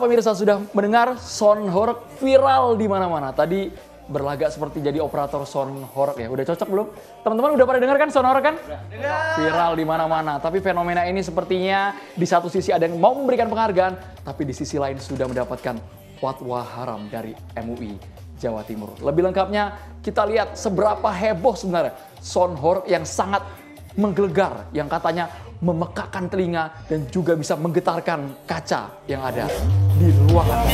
pemirsa, sudah mendengar Son Horeg viral di mana-mana. Tadi berlagak seperti jadi operator Son Horeg ya. Udah cocok belum? Teman-teman udah pada dengar kan Son Horeg kan? Viral di mana-mana. Tapi fenomena ini sepertinya di satu sisi ada yang mau memberikan penghargaan, tapi di sisi lain sudah mendapatkan fatwa haram dari MUI Jawa Timur. Lebih lengkapnya kita lihat seberapa heboh sebenarnya Son Horeg yang sangat menggelegar, yang katanya memekakan telinga dan juga bisa menggetarkan kaca yang ada di ruangan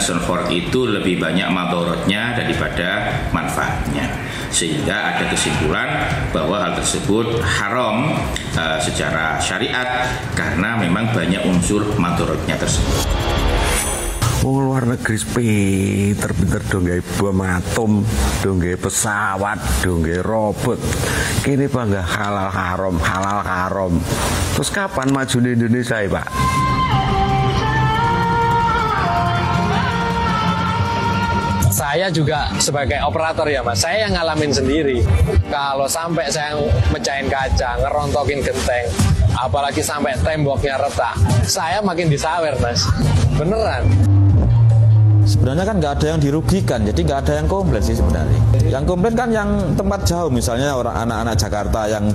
Son Horeg itu lebih banyak madorotnya daripada manfaatnya, sehingga ada kesimpulan bahwa hal tersebut haram secara syariat karena memang banyak unsur madorotnya tersebut. Luar negeri pinter-pinter dong gawe bom atom, dong gawe pesawat, dong gawe robot. Kini bangga halal haram. Terus kapan maju di Indonesia ya, Pak? Saya juga sebagai operator ya Mas, saya yang ngalamin sendiri. Kalau sampai saya mecahin kaca, ngerontokin genteng, apalagi sampai temboknya retak, saya makin disawer Mas, beneran. Sebenarnya kan nggak ada yang dirugikan, jadi nggak ada yang komplain sih sebenarnya. Yang komplain kan yang tempat jauh, misalnya orang anak-anak Jakarta yang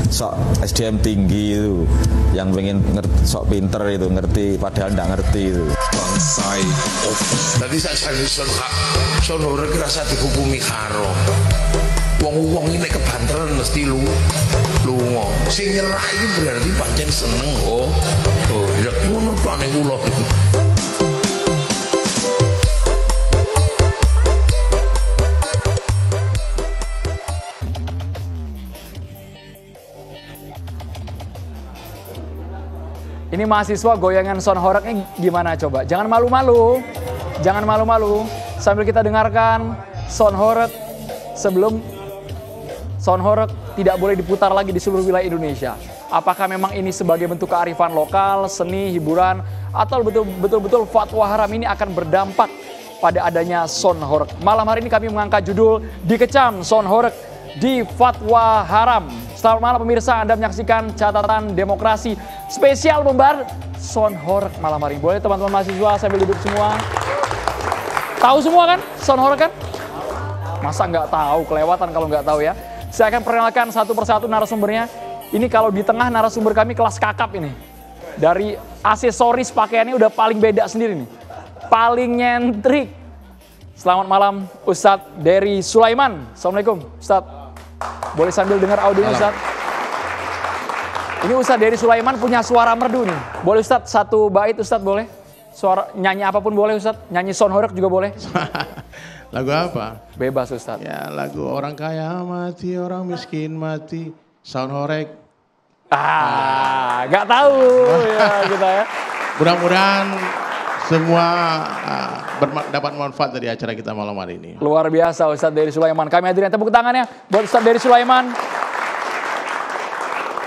sok SDM tinggi itu, yang pengen sok pinter itu ngerti, padahal nggak ngerti itu. Bangsai. Tadi saya Son Horeg rasa dihukumi haram. Wong ini kebanteran mesti lunga. Sing nyerah ini berarti pancen seneng oh ya ngono plane kula. Ini mahasiswa goyangan Son Horegnya gimana coba? Jangan malu-malu. Jangan malu-malu. Sambil kita dengarkan Son Horeg sebelum Son Horeg tidak boleh diputar lagi di seluruh wilayah Indonesia. Apakah memang ini sebagai bentuk kearifan lokal, seni, hiburan, atau betul-betul fatwa haram ini akan berdampak pada adanya Son Horeg? Malam hari ini kami mengangkat judul Dikecam Son Horeg di Fatwa Haram. Selamat malam pemirsa, Anda menyaksikan Catatan Demokrasi spesial membahas Son Horeg malam hari ini. Boleh teman-teman mahasiswa sambil duduk semua. Tahu semua kan Son Horeg kan? Masa nggak tahu, kelewatan kalau nggak tahu ya. Saya akan perkenalkan satu persatu narasumbernya. Ini kalau di tengah narasumber kami kelas kakap ini. Dari aksesoris pakaiannya udah paling beda sendiri nih. Paling nyentrik. Selamat malam Ustadz Dery Sulaiman. Assalamualaikum Ustadz. Boleh sambil dengar audionya Ustadz. Ini Ustadz Dery Sulaiman punya suara merdu nih. Boleh Ustadz satu bait Ustadz boleh? Suara nyanyi apapun boleh Ustadz. Nyanyi Son Horeg juga boleh. Lagu apa? Bebas Ustadz. Ya lagu orang kaya mati, orang miskin mati. Son Horeg. Nggak tahu ya kita ya. Mudah-mudahan semua dapat manfaat dari acara kita malam hari ini. Luar biasa Ustadz Dery Sulaiman. Kami hadirin tepuk tangannya buat Ustadz Dery Sulaiman.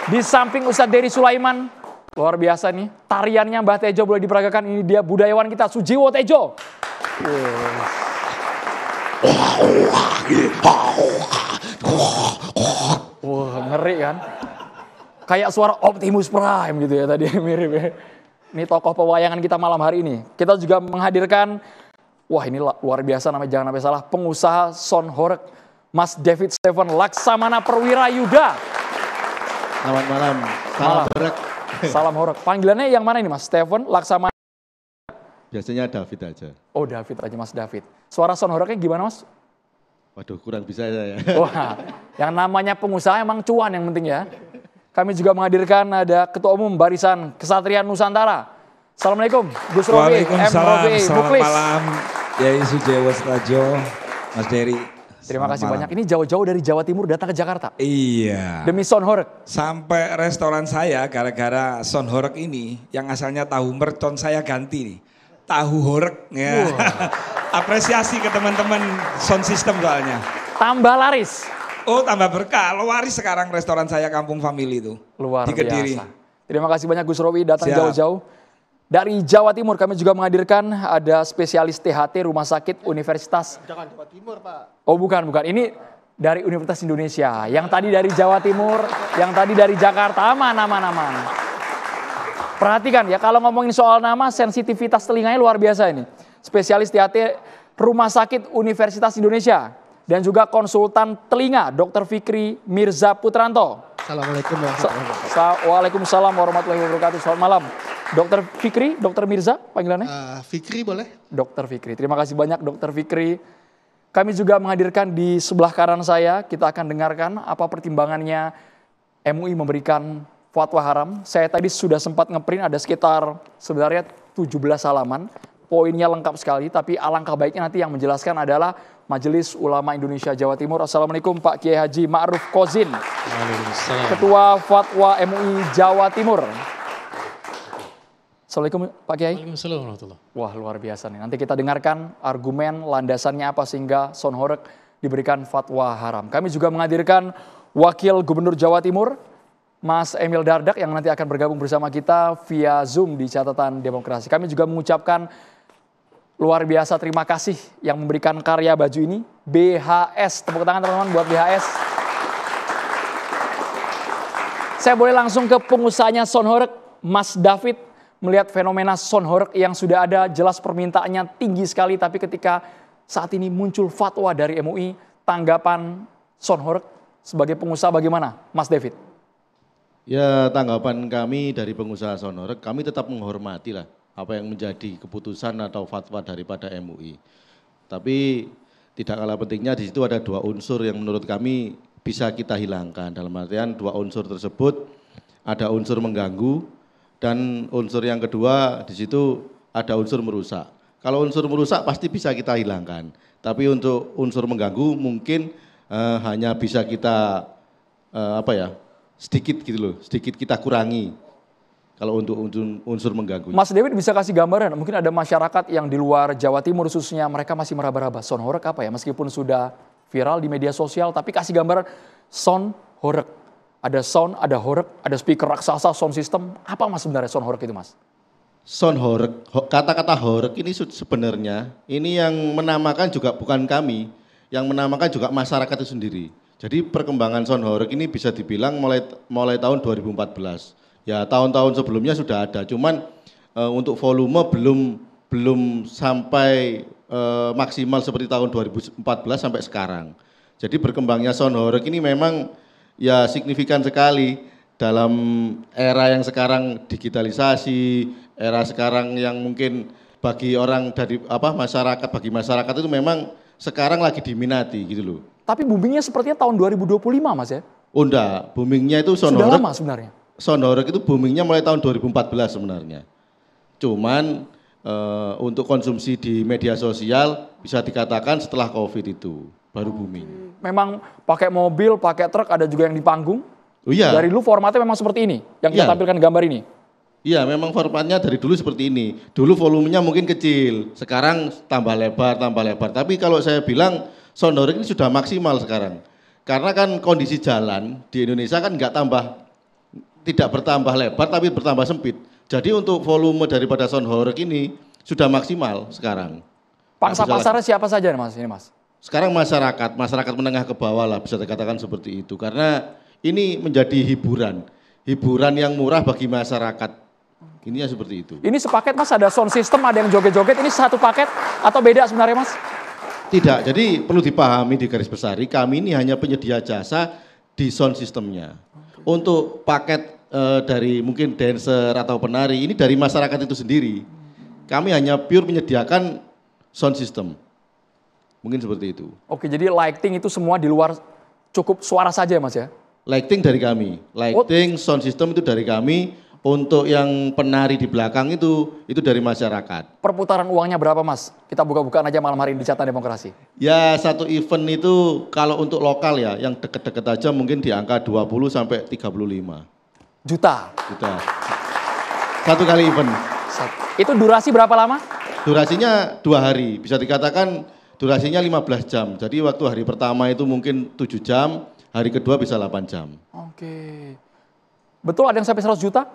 Di samping Ustadz Dery Sulaiman, luar biasa nih. Tariannya Mbah Tejo boleh diperagakan. Ini dia budayawan kita, Sujiwo Tejo. Wah, ngeri kan? Kayak suara Optimus Prime gitu ya tadi, mirip ya. Ini tokoh pewayangan kita malam hari ini. Kita juga menghadirkan, wah ini luar biasa namanya, jangan sampai salah, pengusaha Son Horeg, Mas David Stephen Laksamana Perwira Yuda. Selamat malam. Salam Horeg. Salam Horeg. Panggilannya yang mana ini Mas? Stephen Laksamana? Biasanya David aja. Oh David aja Mas David. Suara Son Horegnya gimana Mas? Waduh kurang bisa ya. Wah, yang namanya pengusaha emang cuan yang penting ya. Kami juga menghadirkan ada Ketua Umum Barisan Kesatrian Nusantara. Assalamualaikum, Gus Robi, M. Robi, Selamat malam, Yai Sujiwo Strajo, Mas Dery. Terima Selamat kasih malam. banyak. Ini jauh-jauh dari Jawa Timur datang ke Jakarta. Iya. Demi Son Horeg. Sampai restoran saya gara-gara Son Horeg ini yang asalnya tahu mercon saya ganti nih. Tahu horeg ya. Apresiasi ke teman-teman sound system soalnya. Tambah laris. Oh tambah berkah. Laris sekarang restoran saya Kampung Family itu. Luar di Kediri. biasa. Terima kasih banyak Gus Rowi datang Siap. jauh-jauh. Dari Jawa Timur kami juga menghadirkan ada spesialis THT Rumah Sakit Universitas. Jangan Jawa Timur, Pak. Oh bukan. Ini dari Universitas Indonesia. Yang tadi dari Jawa Timur, yang tadi dari Jakarta. Aman. Perhatikan ya, kalau ngomongin soal nama, sensitivitas telinganya luar biasa ini. Spesialis THT Rumah Sakit Universitas Indonesia. Dan juga konsultan telinga, Dr. Fikri Mirza Putranto. Assalamualaikum warahmatullahi wabarakatuh. Waalaikumsalam warahmatullahi wabarakatuh. Selamat malam. Dr. Fikri, Dr. Mirza panggilannya? Fikri boleh? Dr. Fikri, terima kasih banyak Dr. Fikri. Kami juga menghadirkan di sebelah kanan saya, kita akan dengarkan apa pertimbangannya MUI memberikan fatwa haram. Saya tadi sudah sempat ngeprint ada sekitar sebenarnya 17 halaman. Poinnya lengkap sekali, tapi alangkah baiknya nanti yang menjelaskan adalah Majelis Ulama Indonesia Jawa Timur. Assalamualaikum Pak Kiai Haji Ma'ruf Kozin, Ketua Fatwa MUI Jawa Timur. Assalamualaikum Pak Kiai. Waalaikumsalam warahmatullahi. Wah luar biasa nih. Nanti kita dengarkan argumen landasannya apa sehingga Son Horeg diberikan fatwa haram. Kami juga menghadirkan Wakil Gubernur Jawa Timur, Mas Emil Dardak yang nanti akan bergabung bersama kita via Zoom di Catatan Demokrasi. Kami juga mengucapkan luar biasa terima kasih yang memberikan karya baju ini, BHS. Tepuk tangan teman-teman buat BHS. Saya boleh langsung ke pengusahanya Son Horeg, Mas David. Melihat fenomena Son Horeg yang sudah ada, jelas permintaannya tinggi sekali. Tapi ketika saat ini muncul fatwa dari MUI, tanggapan Son Horeg sebagai pengusaha bagaimana, Mas David? Ya tanggapan kami dari pengusaha Son Horeg, kami tetap menghormati lah apa yang menjadi keputusan atau fatwa daripada MUI. Tapi tidak kalah pentingnya di situ ada dua unsur yang menurut kami bisa kita hilangkan. Dalam artian dua unsur tersebut ada unsur mengganggu dan unsur yang kedua di situ ada unsur merusak. Kalau unsur merusak pasti bisa kita hilangkan. Tapi untuk unsur mengganggu mungkin hanya bisa kita sedikit gitu loh, sedikit kita kurangi. Kalau untuk unsur mengganggu. Mas David bisa kasih gambaran, mungkin ada masyarakat yang di luar Jawa Timur khususnya mereka masih meraba-raba Son Horeg apa ya, meskipun sudah viral di media sosial, tapi kasih gambaran Son Horeg. Ada sound, ada horeg, ada speaker raksasa, sound system. Apa mas sebenarnya Son Horeg itu mas? Son Horeg, kata-kata horeg ini sebenarnya, ini yang menamakan juga bukan kami, yang menamakan juga masyarakat itu sendiri. Jadi perkembangan Son Horeg ini bisa dibilang mulai tahun 2014. Ya tahun-tahun sebelumnya sudah ada, cuman untuk volume belum sampai maksimal seperti tahun 2014 sampai sekarang. Jadi berkembangnya Son Horeg ini memang ya signifikan sekali dalam era yang sekarang digitalisasi, era sekarang yang mungkin bagi orang dari bagi masyarakat itu memang sekarang lagi diminati gitu loh. Tapi boomingnya sepertinya tahun 2025 mas ya? Oh enggak, boomingnya itu Son Horeg. Sudah lama sebenarnya? Son Horeg itu boomingnya mulai tahun 2014 sebenarnya. Cuman untuk konsumsi di media sosial bisa dikatakan setelah COVID itu baru booming. Memang pakai mobil, pakai truk, ada juga yang di panggung. Oh iya. Dari dulu formatnya memang seperti ini, yang kita tampilkan gambar ini. Iya, memang formatnya dari dulu seperti ini. Dulu volumenya mungkin kecil, sekarang tambah lebar. Tapi kalau saya bilang Son Horeg ini sudah maksimal sekarang. Karena kan kondisi jalan di Indonesia kan tidak bertambah lebar tapi bertambah sempit. Jadi untuk volume daripada Son Horeg ini sudah maksimal sekarang. Pangsa pasarnya siapa saja mas ini mas? Sekarang masyarakat menengah ke bawah lah bisa dikatakan seperti itu. Karena ini menjadi hiburan yang murah bagi masyarakat. Ininya seperti itu. Ini sepaket mas, ada sound system, ada yang joget-joget, ini satu paket atau beda sebenarnya mas? Tidak, jadi perlu dipahami di garis besar, kami ini hanya penyedia jasa di sound systemnya. Untuk paket dari mungkin dancer atau penari, ini dari masyarakat itu sendiri. Kami hanya pure menyediakan sound system. Mungkin seperti itu. Oke, jadi lighting itu semua di luar cukup suara saja ya mas ya? Lighting dari kami, sound system itu dari kami. Untuk yang penari di belakang itu dari masyarakat. Perputaran uangnya berapa Mas? Kita buka-bukaan aja malam hari ini di Carta Demokrasi. Ya satu event itu kalau untuk lokal ya, yang deket-deket aja mungkin di angka 20 sampai 35 juta. Satu kali event. Itu durasi berapa lama? Durasinya 2 hari, bisa dikatakan durasinya 15 jam. Jadi waktu hari pertama itu mungkin 7 jam, hari kedua bisa 8 jam. Oke. Betul ada yang sampai 100 juta?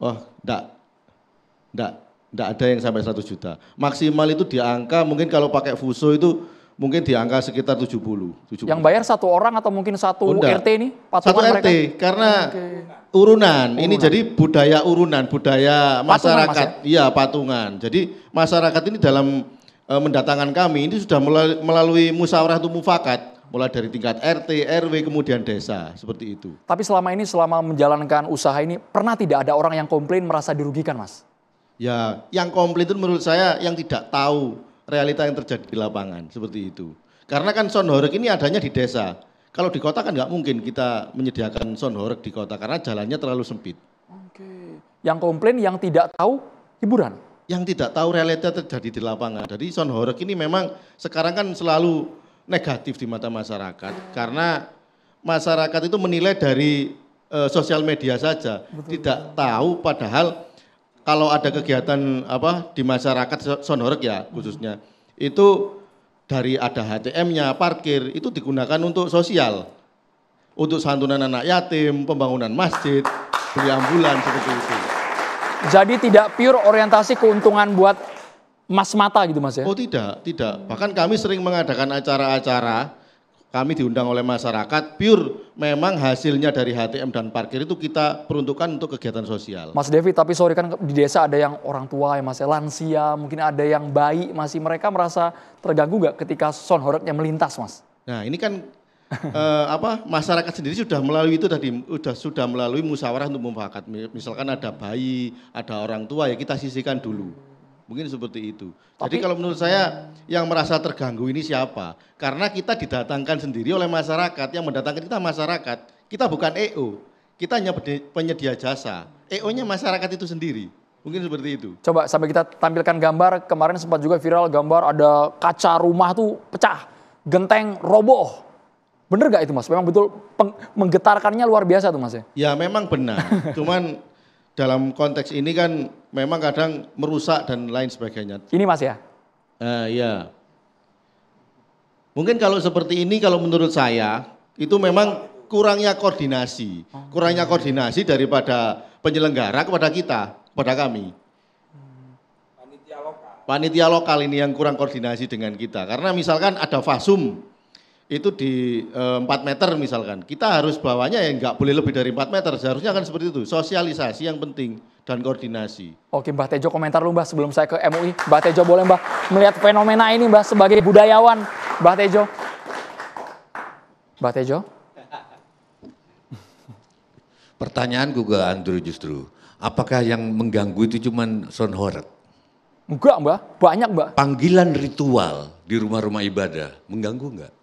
Wah, enggak ada yang sampai 100 juta. Maksimal itu di angka mungkin kalau pakai Fuso itu mungkin di angka sekitar 70. Yang bayar satu orang atau mungkin satu RT ini? Satu RT, mereka? Karena urunan. Ini jadi budaya urunan, budaya masyarakat. Iya, patungan. Jadi masyarakat ini dalam mendatangkan kami ini sudah melalui musyawarah atau mufakat. Mulai dari tingkat RT, RW, kemudian desa, seperti itu. Tapi selama menjalankan usaha ini, pernah tidak ada orang yang komplain merasa dirugikan, Mas? Ya, yang komplain itu menurut saya yang tidak tahu realita yang terjadi di lapangan, seperti itu. Karena kan sound horeg ini adanya di desa. Kalau di kota kan nggak mungkin kita menyediakan sound horeg di kota, karena jalannya terlalu sempit. Oke. Yang komplain, yang tidak tahu hiburan? Yang tidak tahu realita terjadi di lapangan. Jadi sound horeg ini memang sekarang kan selalu negatif di mata masyarakat karena masyarakat itu menilai dari sosial media saja. Betul. Tidak tahu padahal kalau ada kegiatan di masyarakat sound horeg ya khususnya itu dari ada HTM-nya, parkir itu digunakan untuk sosial. Untuk santunan anak yatim, pembangunan masjid, beli ambulan seperti itu. Jadi tidak pure orientasi keuntungan buat mas mata gitu Mas ya? Oh tidak. Bahkan kami sering mengadakan acara-acara, kami diundang oleh masyarakat, pure memang hasilnya dari HTM dan parkir itu kita peruntukkan untuk kegiatan sosial. Mas Devi, tapi sorry kan di desa ada yang orang tua ya Mas ya, lansia, mungkin ada yang bayi, masih mereka merasa terganggu gak ketika sound horeg-nya melintas Mas? Nah ini kan masyarakat sendiri sudah melalui itu tadi, sudah melalui musyawarah untuk mufakat. Misalkan ada bayi, ada orang tua ya kita sisihkan dulu. Mungkin seperti itu. Jadi kalau menurut saya yang merasa terganggu ini siapa? Karena kita didatangkan sendiri oleh masyarakat, yang mendatangkan kita masyarakat. Kita bukan EO, kita hanya penyedia jasa. EO-nya masyarakat itu sendiri. Mungkin seperti itu. Coba sampai kita tampilkan gambar, kemarin sempat juga viral gambar ada kaca rumah tuh pecah, genteng roboh. Bener gak itu Mas? Memang betul menggetarkannya luar biasa tuh Mas ya? Ya memang benar, cuman dalam konteks ini kan memang kadang merusak dan lain sebagainya. Ini Mas ya? Ya. Mungkin kalau seperti ini kalau menurut saya itu memang kurangnya koordinasi. Kurangnya koordinasi daripada penyelenggara kepada kita, kepada kami. Panitia lokal ini yang kurang koordinasi dengan kita. Karena misalkan ada fasum, itu di 4 meter misalkan, kita harus bawanya ya nggak boleh lebih dari 4 meter, seharusnya kan seperti itu, sosialisasi yang penting dan koordinasi. Oke Mbah Tejo komentar lu Mbah sebelum saya ke MUI, Mbah Tejo boleh Mbah melihat fenomena ini Mbah sebagai budayawan, Mbah Tejo. Mbah Tejo. Pertanyaan gue Andrew justru, apakah yang mengganggu itu cuman sound horeg? Enggak Mbah, banyak Mbah. Panggilan ritual di rumah-rumah ibadah mengganggu enggak?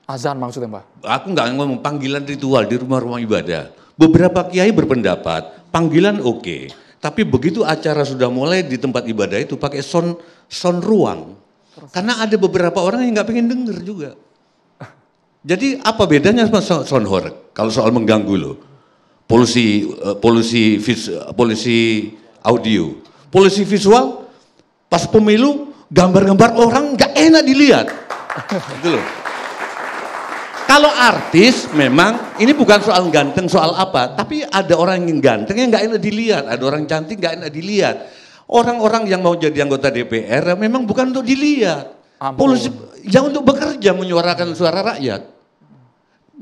Azan maksudnya Mbah? Aku nggak ngomong panggilan ritual di rumah-rumah ibadah. Beberapa kiai berpendapat panggilan oke, tapi begitu acara sudah mulai di tempat ibadah itu pakai sound ruang. Karena ada beberapa orang yang nggak pengen denger juga. Jadi apa bedanya sama sound horeg? Kalau soal mengganggu loh, polusi audio, polusi visual, pas pemilu gambar-gambar orang nggak enak dilihat, gitu loh. Kalau artis memang ini bukan soal ganteng soal apa, tapi ada orang yang ganteng yang nggak enak dilihat, ada orang cantik nggak enak dilihat. Orang-orang yang mau jadi anggota DPR memang bukan untuk dilihat, polusi yang untuk bekerja menyuarakan suara rakyat.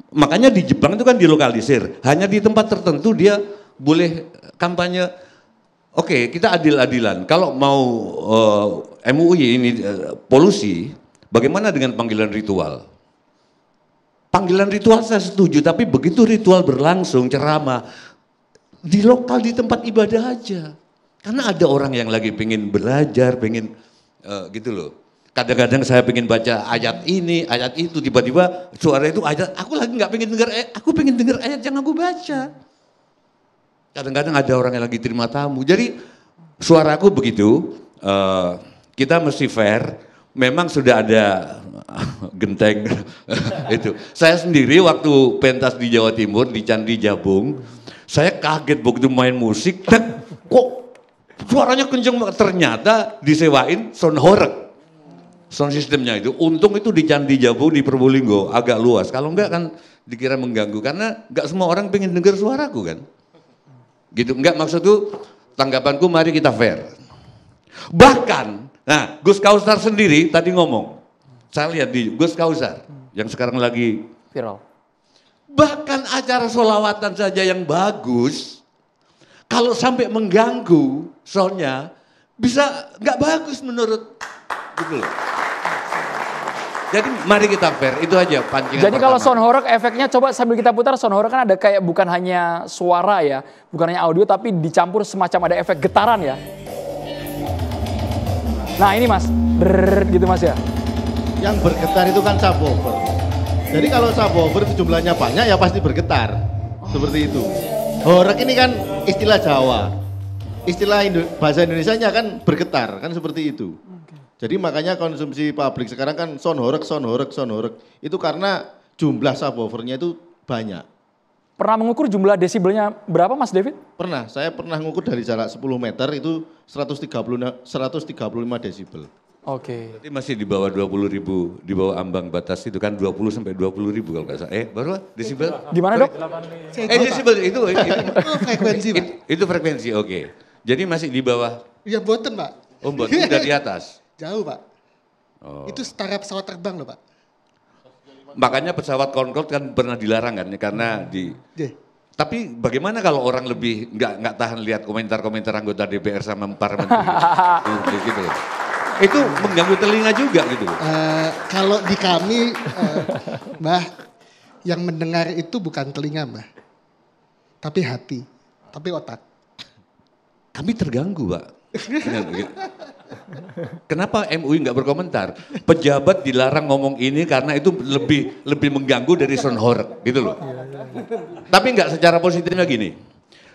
Makanya di Jepang itu kan dilokalisir, hanya di tempat tertentu dia boleh kampanye. Oke, kita adil-adilan. Kalau mau MUI ini polusi, bagaimana dengan panggilan ritual? Panggilan ritual saya setuju, tapi begitu ritual berlangsung ceramah di lokal di tempat ibadah aja. Karena ada orang yang lagi pengen belajar, pengen gitu loh. Kadang-kadang saya pengen baca ayat ini, ayat itu, tiba-tiba suara itu ayat, aku lagi nggak pengen dengar, aku pengen dengar ayat yang aku baca. Kadang-kadang ada orang yang lagi terima tamu. Jadi suaraku begitu, kita mesti fair. Memang sudah ada genteng itu. Saya sendiri waktu pentas di Jawa Timur di Candi Jabung, saya kaget begitu main musik, kok suaranya kenceng banget. Ternyata disewain sound horeg. Sound sistemnya itu, untung itu di Candi Jabung di Probolinggo agak luas. Kalau enggak kan dikira mengganggu karena enggak semua orang pengen dengar suaraku kan. Gitu, enggak maksud tuh tanggapanku mari kita fair. Bahkan, nah Gus Kausar sendiri tadi ngomong, saya lihat di Gus Kausar yang sekarang lagi viral. Bahkan acara sholawatan saja yang bagus, kalau sampai mengganggu soundnya bisa nggak bagus menurut gitu loh. Jadi mari kita fair, itu aja pancingan. Jadi kalau sound horeg efeknya coba sambil kita putar, sound horeg kan ada kayak bukan hanya suara ya, bukan hanya audio tapi dicampur semacam ada efek getaran ya. Nah ini mas, gitu mas ya. Yang bergetar itu kan subwoofer. Jadi kalau subwoofer itu jumlahnya banyak ya pasti bergetar. Seperti itu. Horeg ini kan istilah Jawa. Istilah bahasa Indonesianya kan bergetar, kan seperti itu. Jadi makanya konsumsi publik sekarang kan sound horeg. Itu karena jumlah subwoofernya itu banyak. Pernah mengukur jumlah desibelnya berapa Mas David? Pernah, saya pernah mengukur dari jarak 10 meter itu 135 desibel. Oke. Berarti masih di bawah 20.000, di bawah ambang batas itu kan 20 sampai 20.000 kalau nggak salah. Baru desibel? Gimana dok? Desibel itu frekuensi Pak. Itu frekuensi, oke. Jadi masih di bawah? Ya boten Pak. Oh boten, udah di atas? Jauh Pak. Oh. Itu setara pesawat terbang loh Pak. Makanya pesawat Concorde kan pernah dilarang kan karena Tapi bagaimana kalau orang lebih nggak tahan lihat komentar-komentar anggota DPR sama para menteri gitu. Itu mengganggu telinga juga gitu. Kalau di kami Mbah, yang mendengar itu bukan telinga Mbah. Tapi hati, tapi otak. Kami terganggu Pak. Kenapa MUI nggak berkomentar? Pejabat dilarang ngomong ini karena itu lebih mengganggu dari sound horeg gitu loh. Tapi nggak secara positifnya gini.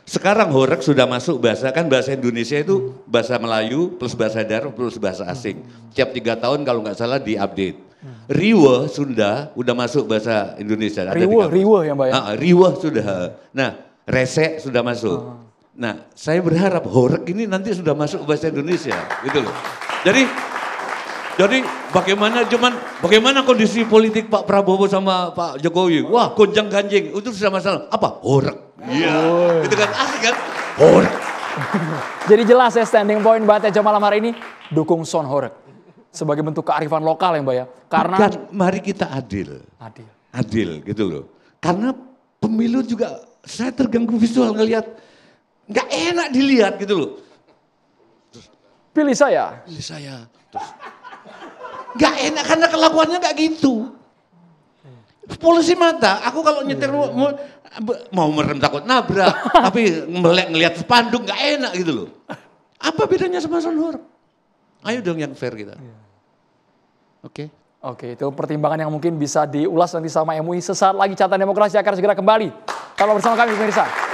Sekarang horeg sudah masuk bahasa Indonesia itu bahasa Melayu plus bahasa daerah plus bahasa asing. Tiap 3 tahun kalau nggak salah diupdate. Riwe Sunda udah masuk bahasa Indonesia. Riwe ya Mbak ya? Riwe sudah. Nah resek sudah masuk. Nah, saya berharap horeg ini nanti sudah masuk bahasa Indonesia, gitu loh. Jadi bagaimana kondisi politik Pak Prabowo sama Pak Jokowi? Wah, gonjang ganjing, itu sudah masalah. Apa? Horeg. Iya. Itu kan asik kan? Horeg. Jadi jelas ya standing point Mbak Tejo malam hari ini dukung sound horeg sebagai bentuk kearifan lokal ya Mbak ya. Karena mari kita adil. Adil gitu loh. Karena pemilu juga saya terganggu visual ngelihat nggak enak dilihat gitu loh. Pilih saya. Terus nggak enak karena kelakuannya nggak gitu. Polusi mata. Aku kalau nyetir mau merem takut nabrak, tapi ngelihat spanduk nggak enak gitu loh. Apa bedanya sama sound horeg? Ayo dong yang fair kita. Oke, itu pertimbangan yang mungkin bisa diulas nanti sama MUI sesaat lagi. Catatan Demokrasi akan segera kembali. Kalau bersama kami pemirsa.